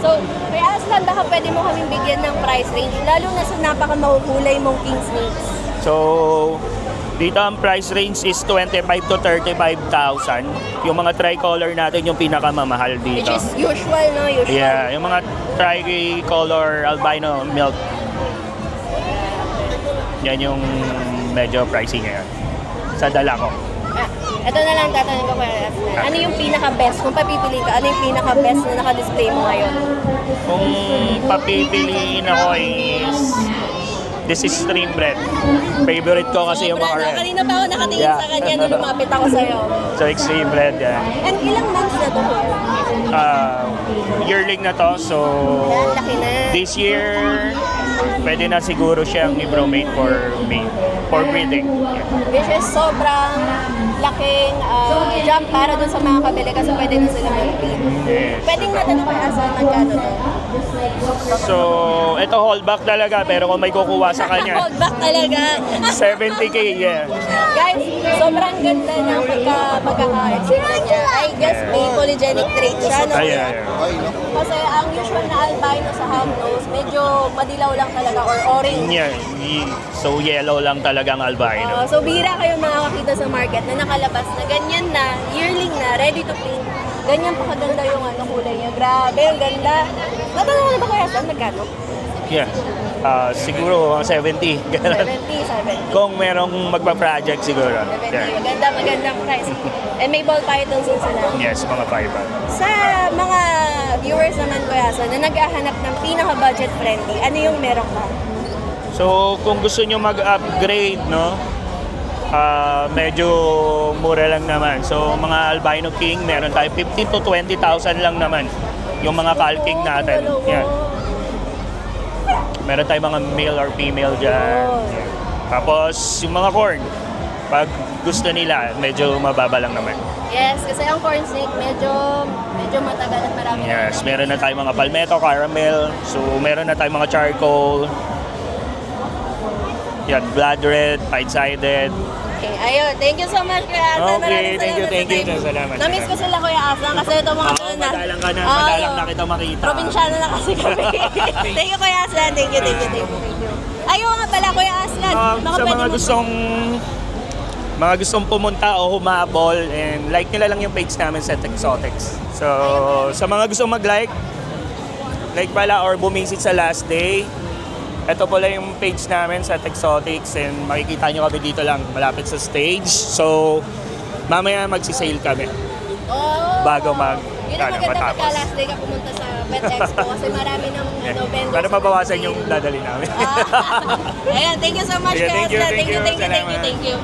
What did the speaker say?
So, kaya Aslan, baka pwede mo kaming bigyan ng price range, lalo na sa napaka-mahuhulay mong king snakes. So, dito ang price range is 25 to 35,000. Yung mga tricolor natin yung pinakamamahal Which dito. is usual, no? Usual. Yeah, yung mga tricolor albino milk. Yan yung medyo pricey ngayon. Sa dala ko. Ito na lang tatanungin ko kaya Aslan. Ano yung pinaka-best? Kung papipili ka, ano yung pinaka-best na naka-display mo ngayon? Kung papipiliin ako is this is stream bread. Favorite ko kasi yung mga Sobra, no? red. Kanina pa ako nakatingin Yeah. sa kanya nung lumapit ako sa'yo. So extreme bread yan. And ilang months na to? Yearling na to. So Yan, laki na. this year pwede na siguro siyang i-bromate for breeding. Yeah. Which is sobrang laking jump para dun sa mga kabili kasi pwede na sila mag-breed. Yes. Pwedeng natanong kay Aslan magkano to? So ito holdback talaga pero kung may kukuha sa kanya Hold back talaga. 70k, yeah. Guys, sobrang ganda ng pagkaka-exhibit niya. I guess may polygenic trait siya, no? Ay, ay, ay. Kasi ang usual na albino sa houndnose, medyo madilaw lang talaga or orange. Yeah, so yellow lang talagang albino. So bihira kayong makakakita sa market na nakalabas na ganyan na, yearling na, ready to print. Ganyan pa kaganda yung kulay niya. Grabe, ang ganda. Natanong ko na ba kaya saan magkano? Yeah. Siguro 70. Ganun. 70. Kung merong magpa-project siguro. 70. Yeah. Magandang price. And may ball pythons din sila. Yes, mga fiber. Sa mga viewers naman Kuya Son, na naghahanap ng pinaka-budget friendly, ano yung meron ka? So, kung gusto nyo mag-upgrade, no? Medyo mura lang naman. So, mga albino king, meron tayo 15 to 20,000 lang naman. Yung mga calking natin. Yeah. Meron tayong mga male or female dyan. Yeah. Tapos, yung mga corn, pag gusto nila, medyo mababa lang naman. Yes, kasi ang corn snake medyo matagal at marami. Yes, meron na tayong mga palmetto, caramel. So, meron na tayong mga charcoal. Yan, blood red, five-sided. Okay, ayun. Thank you so much, Kuya Aslan. Okay, Maraming thank you, salamat thank sa you. time. Salamat. Na-miss ko sila, Kuya Aslan, kasi ito mga doon na. Madalang ka na, madalang na kita makita. Probinsyano na kasi kami. Thank you, Kuya Aslan. Thank you. Ayun nga pala, Kuya Aslan. Sa mga gustong pumunta o humabol and like nila lang yung page namin sa Exotics. So, sa mga gustong mag-like pala or bumisit sa last day, ito pala yung page namin sa Exotics and makikita nyo kami dito lang malapit sa stage. So, mamaya magsisale kami bago Yun ang maganda pagka last day ka pumunta sa Pet Expo kasi marami ng vendors. Para mabawasan yung dadali namin. Ayan, thank you so much, Yeah, Kuya thank you, Aslan. thank you. Salamat. Thank you.